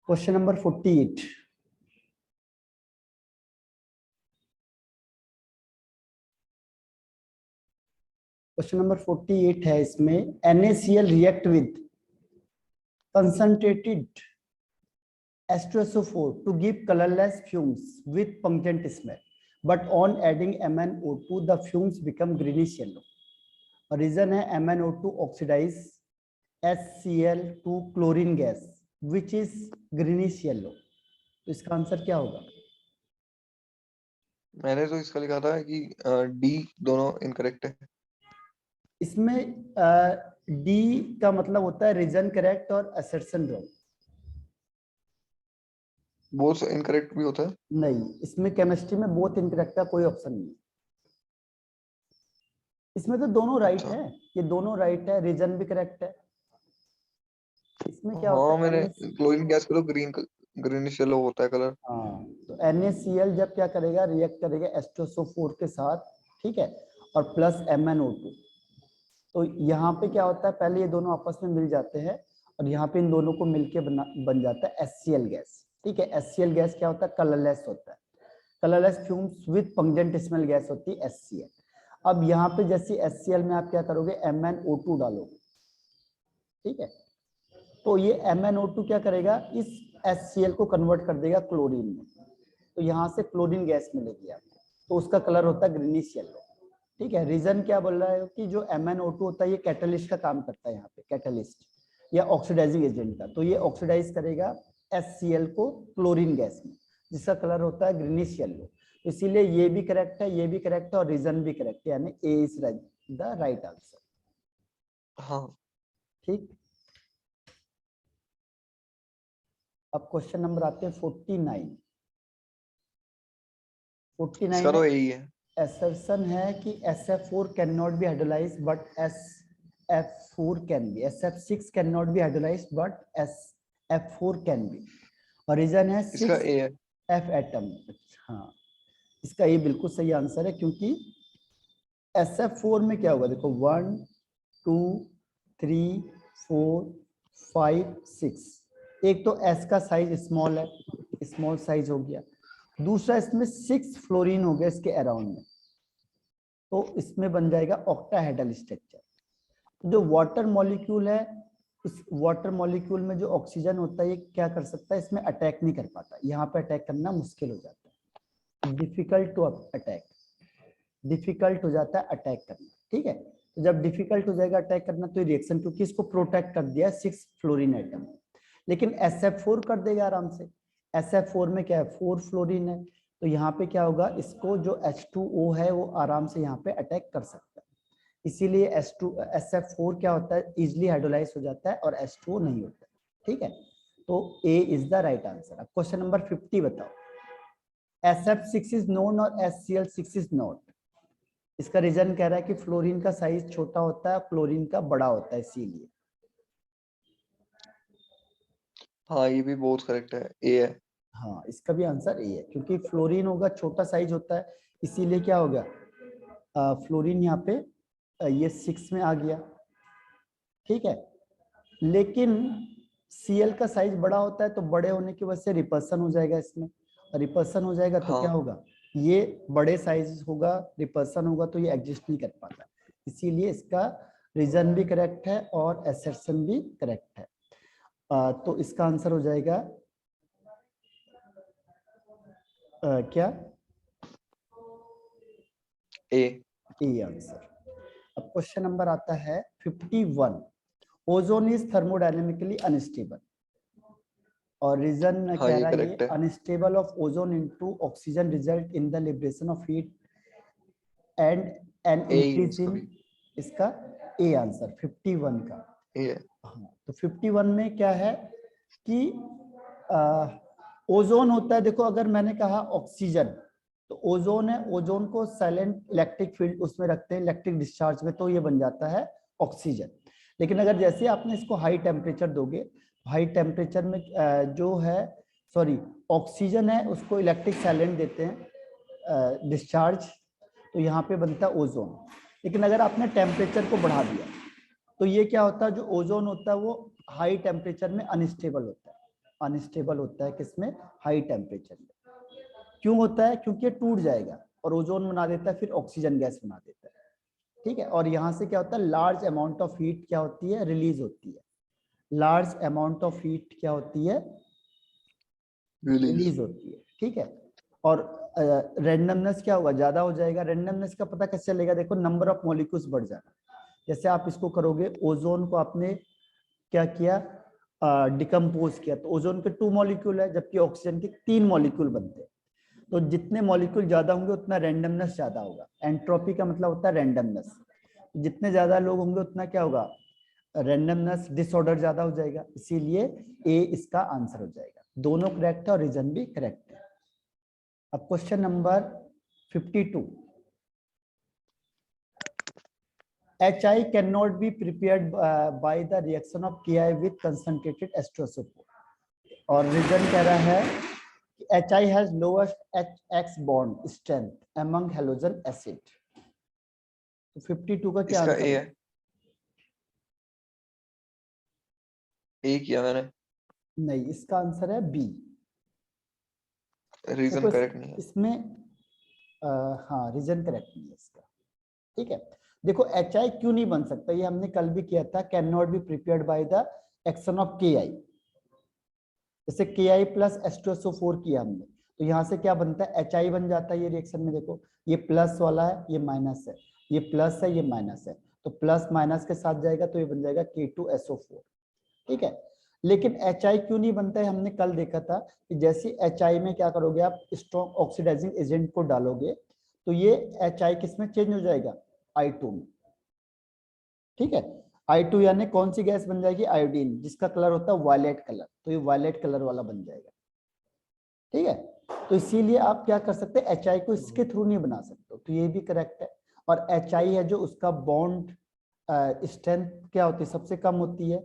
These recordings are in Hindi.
Question number 48। क्वेश्चन नंबर 48 है, इसमें NaCl react with concentrated H2SO4 to give colorless fumes with pungent smell, but on adding MnO2 the fumes become greenish yellow. और रीजन है MnO2 oxidize HCl to chlorine gas which is greenish yellow. तो इसका आंसर क्या होगा? मैंने तो इसका लिखा था कि डी दोनों इनकरेक्ट है। इसमें डी का मतलब होता है रीजन करेक्ट और असर्शन रॉन्ग। बोथ इनकरेक्ट भी होता है? नहीं, इसमें केमिस्ट्री में बोथ इनकरेक्ट का कोई ऑप्शन नहीं। इसमें तो दोनों राइट है, ये दोनों राइट है, रीजन भी करेक्ट है। इसमें क्या होता है? मैंने क्लोरीन गैस को ग्रीनिश येलो होता है कलर। हाँ, तो NaCl जब क्या करेगा, रिएक्ट करेगा H2SO4 के साथ, ठीक है, और प्लस MnO2। तो यहाँ पे क्या होता है, पहले ये दोनों आपस में मिल जाते हैं और यहाँ पे इन दोनों को मिलके बन जाता है HCl गैस। ठीक है, HCl गैस क्या होता है? कलरलेस होता है। Colourless fumes with pungent smell gas होती है HCl। अब यहाँ पे जैसे HCl में आप क्या करोगे, MnO2 डालोगे, ठीक है, तो ये MnO2 क्या करेगा, इस HCl को कन्वर्ट कर देगा क्लोरीन में, तो यहाँ से क्लोरीन गैस मिलेगी आपको, तो उसका कलर होता है ग्रीनिश येलो। ठीक है, रीजन क्या बोल रहा है कि जो MnO2 होता है ये कैटलिस्ट का काम करता है, यहाँ पे कैटलिस्ट या ऑक्सीडाइजिंग एजेंट का, तो ये ऑक्सीडाइज करेगा HCl को क्लोरीन गैस में, जिसका कलर होता है ग्रीनिश येलो। इसीलिए ये भी करेक्ट है, ये भी करेक्ट है और रीजन भी करेक्ट है, यानी ए इज द राइट आंसर। हाँ, ठीक। अब क्वेश्चन नंबर आते हैं 49। 49 तो यही है। assertion है कि SF4 cannot be hydrolyzed but SF4 can be, SF6 cannot be hydrolyzed but SF4 can be, और रीजन है 6 ए है। F atom. हाँ, इसका ये बिल्कुल सही आंसर है, क्योंकि SF4 में क्या होगा, देखो 1 2 3 4 5 6, एक तो S का साइज स्मॉल है, स्मॉल साइज हो गया, दूसरा इसमें 6 फ्लोरीन हो गया इसके अराउंड में, तो इसमें बन जाएगा ऑक्टाहेड्रल स्ट्रक्चर। जो वाटर मॉलिक्यूल है, उस वाटर मॉलिक्यूल में जो ऑक्सीजन होता है ये क्या कर सकता है, इसमें अटैक नहीं कर पाता, यहाँ पे अटैक करना मुश्किल हो जाता है, डिफिकल्ट टू अटैक, डिफिकल्ट हो जाता है अटैक करना। ठीक है, तो जब डिफिकल्ट हो जाएगा अटैक करना तो रिएक्शन, क्योंकि इसको प्रोटेक्ट कर दिया 6 फ्लोरीन एटम, लेकिन SF4 कर देगा आराम से। SF4 में क्या है, 4 फ्लोरीन है, तो यहाँ पे क्या होगा, इसको जो H2O है वो आराम से यहाँ पे अटैक कर सकता है, इसीलिए SF4 क्या होता है, इजिली हाइड्रोलाइज हो जाता है और H2O नहीं होता। ठीक है, तो A is the right answer. अब क्वेश्चन नंबर 50 बताओ, SF6 इज नोन और HCl6 इज नॉट। इसका रीजन कह रहा है कि फ्लोरीन का साइज छोटा होता है, फ्लोरीन का बड़ा होता है, इसीलिए। हाँ, ये भी बहुत करेक्ट है, ए है। हाँ, इसका भी आंसर ए है, क्योंकि फ्लोरीन होगा, छोटा साइज होता है, इसीलिए क्या हो गया, फ्लोरीन यहाँ पे ये 6 में आ गया। ठीक है, लेकिन Cl का साइज बड़ा होता है, तो बड़े होने की वजह से रिपल्सन हो जाएगा इसमें, और रिपल्सन हो जाएगा तो क्या होगा, ये बड़े साइज होगा, रिपल्सन होगा, तो ये एग्जिस्ट नहीं कर पाता, इसीलिए इसका रीजन भी करेक्ट है और असर्शन भी करेक्ट है। तो इसका आंसर हो जाएगा क्या, ए आंसर। अब क्वेश्चन नंबर आता है 51। ओजोन इज थर्मोडायनेमिकली अनस्टेबल, और रीजन कह रहा है ये unstable of ozone into oxygen result in the liberation of heat and an increase in, इसका ए आंसर 51 का ए। हाँ, तो 51 में क्या है कि ओजोन होता है, देखो अगर मैंने कहा ऑक्सीजन, तो ओजोन है, ओजोन को साइलेंट इलेक्ट्रिक फील्ड उसमें रखते हैं, इलेक्ट्रिक डिस्चार्ज में, तो ये बन जाता है ऑक्सीजन। लेकिन अगर जैसे आपने इसको हाई टेम्परेचर दोगे, हाई टेम्परेचर में जो है, सॉरी, ऑक्सीजन है उसको इलेक्ट्रिक साइलेंट देते हैं डिस्चार्ज, तो यहाँ पे बनता है ओजोन। लेकिन अगर आपने टेम्परेचर को बढ़ा दिया तो ये क्या होता है, जो ओजोन होता है वो हाई टेम्परेचर में अनस्टेबल होता है, अनस्टेबल होता है किसमें, हाई टेम्परेचर में। क्यों होता है, क्योंकि ये टूट जाएगा और ओजोन बना देता है, फिर ऑक्सीजन गैस बना देता है, ठीक है। और यहाँ से क्या होता है, लार्ज अमाउंट ऑफ हीट क्या होती है, रिलीज होती है। लार्ज अमाउंट ऑफ हीट क्या होती है, रिलीज होती है, ठीक है। और रैंडमनेस क्या होगा, ज्यादा हो जाएगा। रैंडमनेस का पता कैसे चलेगा, देखो नंबर ऑफ मॉलिक्यूल्स बढ़ जाना। जैसे आप इसको करोगे, ओजोन को आपने क्या किया, डिकम्पोज किया, तो ओजोन के 2 मॉलिक्यूल है, जबकि ऑक्सीजन के 3 मॉलिक्यूल बनते हैं। तो जितने मॉलिक्यूल ज्यादा होंगे उतना रैंडमनेस ज्यादा होगा। एंट्रोपी का मतलब होता है रैंडमनेस। जितने ज्यादा लोग होंगे उतना क्या होगा, रैंडमनेस डिसऑर्डर ज्यादा हो जाएगा। इसीलिए ए इसका आंसर हो जाएगा। दोनों करेक्ट है और रीजन भी करेक्ट है। अब question number 52, HI cannot be prepared by the reaction of Ki with concentrated H2SO4 और रीजन कह रहा है कि HI has lowest HX bond strength among halogen acid। तो 52 का क्या इसका आंसर ए है? है, ए किया मैंने, नहीं, इसका आंसर है बी। रीजन देखो करेक्ट नहीं है। इसमें हाँ, रीजन करेक्ट नहीं है इसका, ठीक है। देखो HI क्यों नहीं बन सकता, ये हमने कल भी किया था, can not be prepared by the action of Ki। जैसे Ki प्लस H2SO4 किया हमने, तो यहाँ से क्या बनता है, HI बन जाता है। ये रिएक्शन में देखो, ये प्लस वाला है, ये माइनस है, ये प्लस है, ये माइनस है, तो प्लस माइनस के साथ जाएगा तो ये बन जाएगा K2SO4, ठीक है। लेकिन HI क्यों नहीं बनता है, हमने कल देखा था कि जैसे HI में क्या करोगे आप, स्ट्रॉन्ग ऑक्सीडाइजिंग एजेंट को डालोगे तो ये HI किस में चेंज हो जाएगा, I2 में, ठीक है। I2 यानी कौन सी गैस बन जाएगी, आयोडीन, जिसका कलर होता है वायलेट कलर, तो ये वायलेट कलर वाला बन जाएगा, ठीक है। तो इसीलिए आप क्या कर सकते हैं, HI को इसके थ्रू नहीं बना सकते, तो ये भी करेक्ट है। और HI है जो उसका बॉन्ड स्ट्रेंथ क्या होती है, सबसे कम होती है,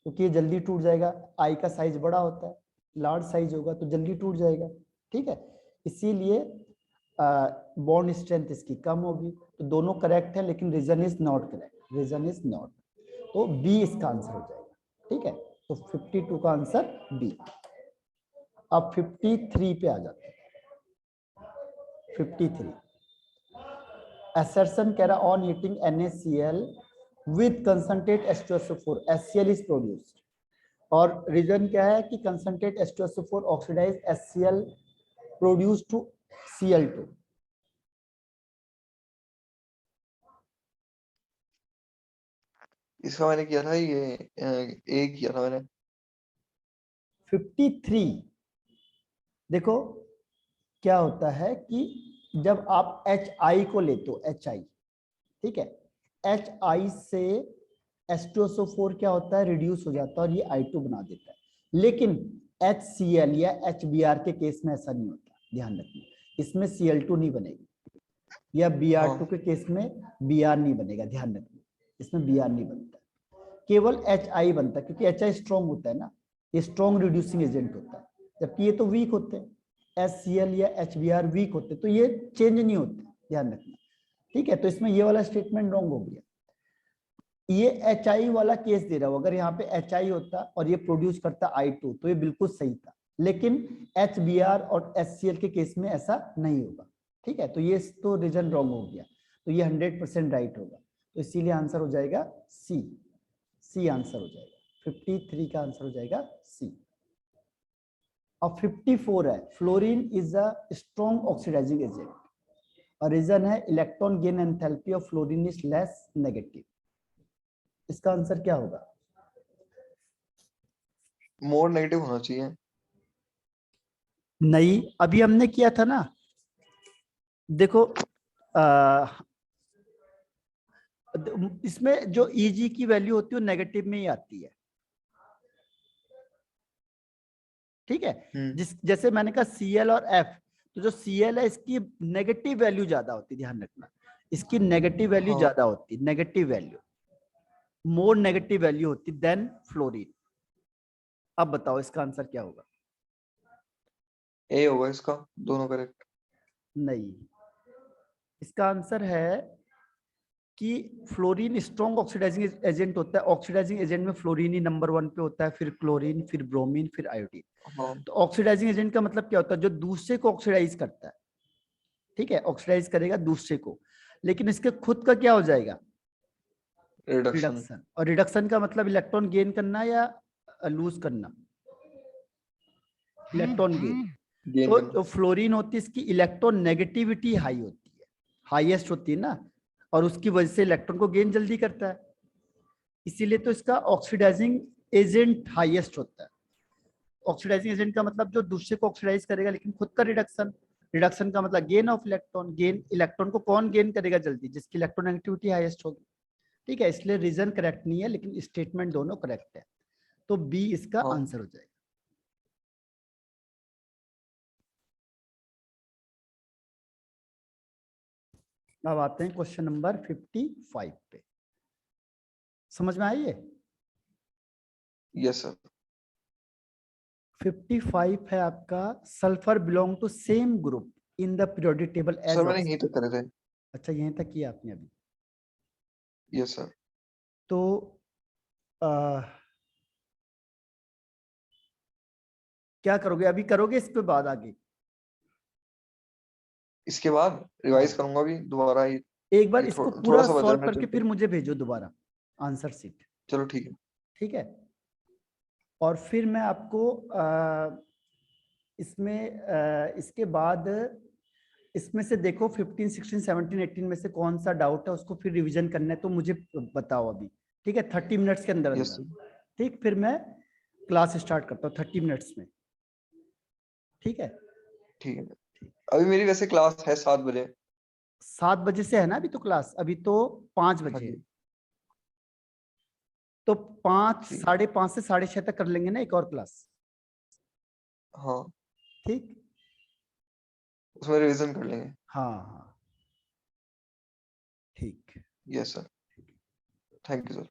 क्योंकि ये जल्दी टूट जाएगा। I का साइज बड़ा होता है, लार्ज साइज होगा तो जल्दी टूट जाएगा, ठीक है। इसीलिए बॉन्ड स्ट्रेंथ इसकी कम होगी। तो दोनों करेक्ट है, लेकिन reason is not correct, reason is not. तो बी इसका आंसर हो जाएगा, ठीक है। तो 52 का आंसर बी। अब 53 पे आ जाते हैं। 53 assertion कह रहा on heating NaCl with concentrate H2SO4 HCl is produced। और रीजन क्या है कि concentrate H2SO4 oxidize HCl produced to Cl2। इसका मैंने किया था, ये ए किया था मैंने। 53 देखो क्या होता है कि जब आप HI को लेते हो, HI, ठीक है, HI से H2SO4 क्या होता है, रिड्यूस हो जाता है और ये I2 बना देता है। लेकिन HCl या HBr के केस में ऐसा नहीं होता, ध्यान रखना, इसमें Cl2 नहीं बनेगी, या Br2 के केस में Br नहीं बनेगा, ध्यान रखना, इसमें Br नहीं बनता, केवल HI बनता है, क्योंकि HI स्ट्रॉन्ग होता है ना, ये स्ट्रॉन्ग रिड्यूसिंग एजेंट होता है, जबकि ये तो वीक होते हैं, HCl या HBr वीक होते हैं, तो ये चेंज नहीं होते, ध्यान रखना, ठीक है। तो इसमें ये वाला स्टेटमेंट रॉन्ग हो गया। ये HI वाला केस दे रहा हूं, अगर यहाँ पे HI होता और ये प्रोड्यूस करता I2 तो ये बिल्कुल सही था, लेकिन HBr और HCl के केस में ऐसा नहीं होगा, ठीक है। तो ये तो रीजन रॉन्ग हो गया, तो ये 100% राइट होगा, तो इसीलिए आंसर हो जाएगा सी। सी आंसर हो जाएगा, 53 का आंसर हो जाएगा सी। अब 54 है, fluorine is a strong oxidizing agent और रीजन है electron gain enthalpy of fluorine is less negative. इसका आंसर क्या होगा, मोर नेगेटिव होना चाहिए। नहीं, अभी हमने किया था ना, देखो इसमें जो Eg की वैल्यू होती है वो नेगेटिव में ही आती है, ठीक है। जैसे मैंने कहा Cl और F, तो जो Cl है इसकी नेगेटिव वैल्यू ज्यादा होती है, ध्यान रखना, इसकी नेगेटिव वैल्यू ज्यादा होती है, negative value, more negative value होती देन फ्लोरीन। अब बताओ इसका आंसर क्या होगा, ए होगा इसका, दोनों करेक्ट। नहीं, इसका आंसर है कि फ्लोरीन स्ट्रॉन्ग ऑक्सीडाइजिंग एजेंट होता है। ऑक्सीडाइजिंग एजेंट में फ्लोरीन ही नंबर 1 पे होता है, फिर क्लोरीन, फिर ब्रोमीन, फिर आयोडीन। हाँ तो ऑक्सीडाइजिंग एजेंट का मतलब क्या होता है? जो दूसरे को ऑक्सीडाइज करता है, ठीक है, ऑक्सीडाइज करेगा दूसरे को, लेकिन इसके खुद का क्या हो जाएगा? Reduction reduction. और रिडक्शन का मतलब इलेक्ट्रॉन गेन करना या लूज करना? Electron gain. गेन तो करना। जो फ्लोरीन होती है इसकी इलेक्ट्रॉन नेगेटिविटी हाई होती है, हाईएस्ट होती है ना, और उसकी वजह से इलेक्ट्रॉन को गेन जल्दी करता है, इसीलिए तो इसका ऑक्सीडाइजिंग एजेंट हाईएस्ट होता है। ऑक्सीडाइजिंग एजेंट का मतलब जो दूसरे को ऑक्सीडाइज करेगा लेकिन खुद का रिडक्शन। रिडक्शन का मतलब gain of electron. Gain electron को कौन गेन करेगा जल्दी? जिसकी इलेक्ट्रोनेगेटिविटी हाईएस्ट होगी, ठीक है। इसलिए रीजन करेक्ट नहीं है, लेकिन स्टेटमेंट दोनों करेक्ट है, तो बी इसका हाँ आंसर हो जाएगा। अब आते हैं क्वेश्चन नंबर 55 पे। समझ में आई है? Yes sir. 55 है आपका, sulphur belong to same group in the periodic table as sir मैंने ऑक्सीजन। यही तक करे थे। अच्छा, यहीं तक किया आपने अभी। Yes sir. तो क्या करोगे अभी? करोगे इसके बाद आगे? इसके बाद रिवाइज हाँ, करूंगा भी दोबारा ही। एक बार ये इसको थोड़ा पूरा सा बचा है सॉल्व मेरे करके चलते। फिर मुझे भेजो दोबारा आंसर सीट, चलो ठीक है। ठीक है। और फिर मैं आपको इसमें इसके बाद इसमें से देखो 15, 16, 17, 18 में से कौन सा डाउट है, उसको फिर रिवीजन करना है, तो मुझे बताओ अभी, ठीक है, 30 मिनट्स के अंदर यस अंदर। सर। ठीक, फिर मैं क्लास स्टार्ट करता हूँ 30 मिनट्स में, ठीक है। ठीक है। अभी मेरी वैसे क्लास है 7 बजे। 7 बजे से है ना अभी तो क्लास? अभी तो 5 हाँ बजे है, जी। तो 5, ठीक है। 5:30 से 6:30 तक कर लेंगे ना एक और क्लास, हाँ ठीक। उसमें रिवीजन कर लेंगे। हाँ हाँ, ठीक। Yes sir. Thank you sir.